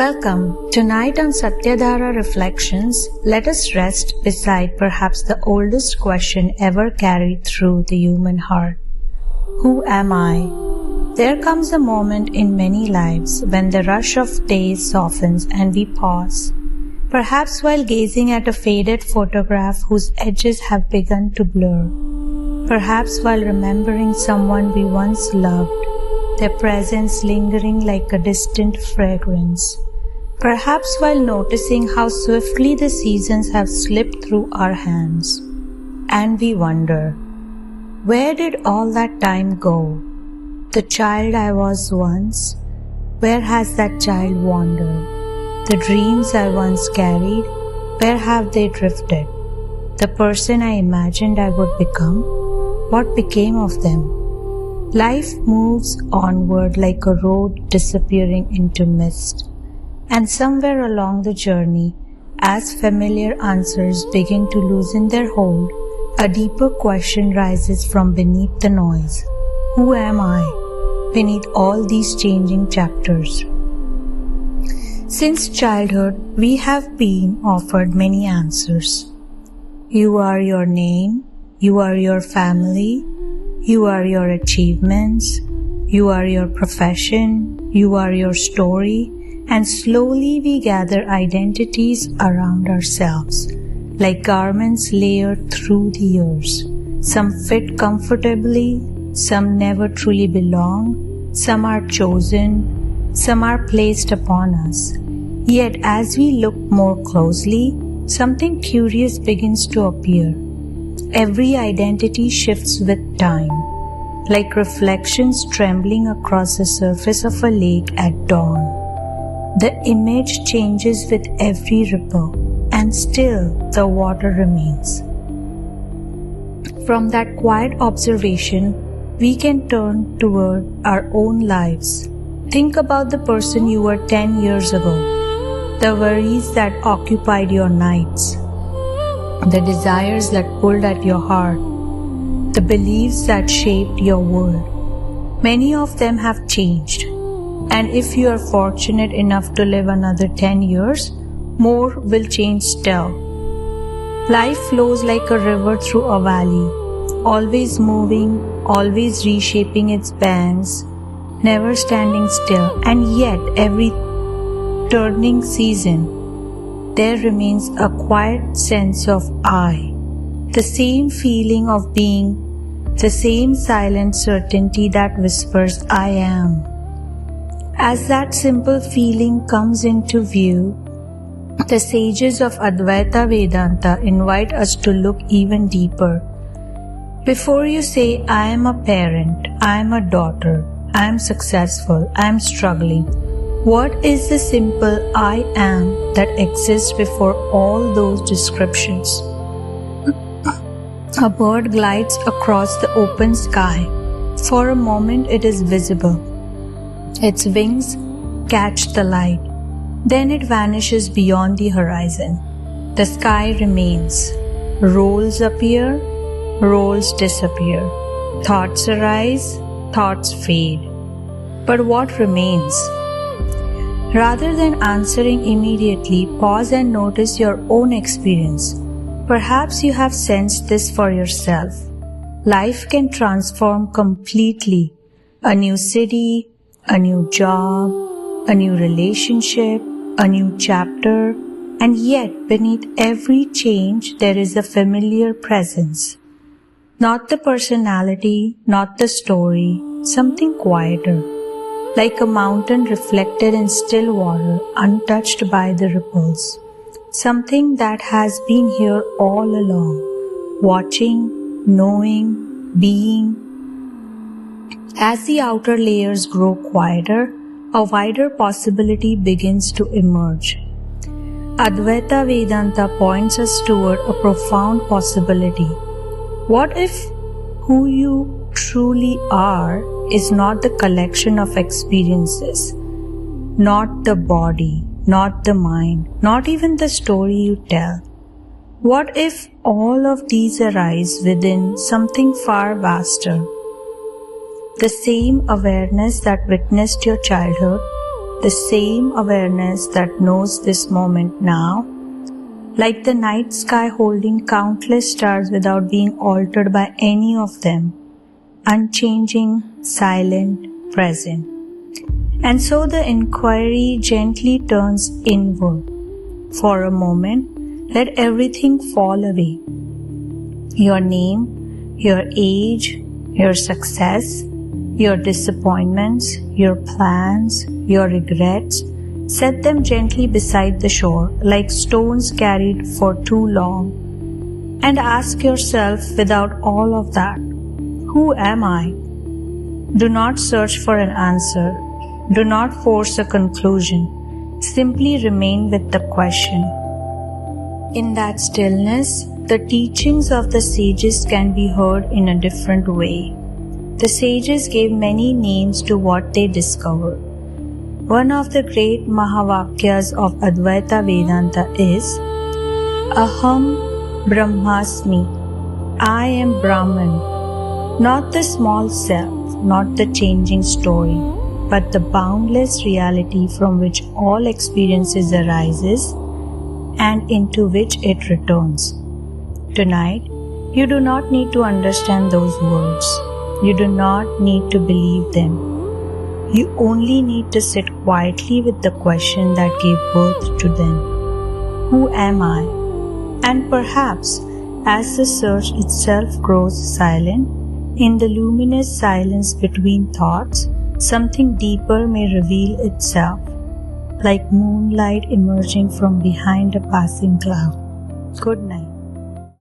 Welcome. Tonight on Satya Dhara Reflections, let us rest beside perhaps the oldest question ever carried through the human heart. Who am I? There comes a moment in many lives when the rush of days softens and we pause, perhaps while gazing at a faded photograph whose edges have begun to blur, perhaps while remembering someone we once loved, their presence lingering like a distant fragrance. Perhaps while noticing how swiftly the seasons have slipped through our hands. And we wonder, where did all that time go? The child I was once, where has that child wandered? The dreams I once carried, where have they drifted? The person I imagined I would become, what became of them? Life moves onward like a road disappearing into mist. And somewhere along the journey, as familiar answers begin to loosen their hold, a deeper question rises from beneath the noise. Who am I beneath all these changing chapters? Since childhood, we have been offered many answers. You are your name, you are your family, you are your achievements, you are your profession, you are your story, and slowly we gather identities around ourselves, like garments layered through the years. Some fit comfortably, some never truly belong, some are chosen, some are placed upon us. Yet as we look more closely, something curious begins to appear. Every identity shifts with time, like reflections trembling across the surface of a lake at dawn. The image changes with every ripple, and still the water remains. From that quiet observation, we can turn toward our own lives. Think about the person you were 10 years ago, the worries that occupied your nights, the desires that pulled at your heart, the beliefs that shaped your world. Many of them have changed. And if you are fortunate enough to live another 10 years, more will change still. Life flows like a river through a valley, always moving, always reshaping its banks, never standing still. And yet, every turning season, there remains a quiet sense of I, the same feeling of being, the same silent certainty that whispers, I am. As that simple feeling comes into view, the sages of Advaita Vedanta invite us to look even deeper. Before you say, I am a parent, I am a daughter, I am successful, I am struggling, what is the simple I am that exists before all those descriptions? A bird glides across the open sky. For a moment it is visible. Its wings catch the light. Then it vanishes beyond the horizon. The sky remains. Roles appear, roles disappear. Thoughts arise, thoughts fade. But what remains? Rather than answering immediately, pause and notice your own experience. Perhaps you have sensed this for yourself. Life can transform completely. A new city, a new job, a new relationship, a new chapter, and yet beneath every change there is a familiar presence. Not the personality, not the story, something quieter, like a mountain reflected in still water, untouched by the ripples. Something that has been here all along, watching, knowing, being. As the outer layers grow quieter, a wider possibility begins to emerge. Advaita Vedanta points us toward a profound possibility. What if who you truly are is not the collection of experiences, not the body, not the mind, not even the story you tell? What if all of these arise within something far vaster? The same awareness that witnessed your childhood, the same awareness that knows this moment now, like the night sky holding countless stars without being altered by any of them, unchanging, silent, present. And so the inquiry gently turns inward. For a moment, let everything fall away. Your name, your age, your success, your disappointments, your plans, your regrets, set them gently beside the shore like stones carried for too long, and ask yourself without all of that, who am I? Do not search for an answer. Do not force a conclusion. Simply remain with the question. In that stillness, the teachings of the sages can be heard in a different way. The sages gave many names to what they discovered. One of the great Mahavakyas of Advaita Vedanta is Aham Brahmasmi. I am Brahman, not the small self, not the changing story, but the boundless reality from which all experiences arises and into which it returns. Tonight, you do not need to understand those words. You do not need to believe them. You only need to sit quietly with the question that gave birth to them. Who am I? And perhaps, as the search itself grows silent, in the luminous silence between thoughts, something deeper may reveal itself, like moonlight emerging from behind a passing cloud. Good night.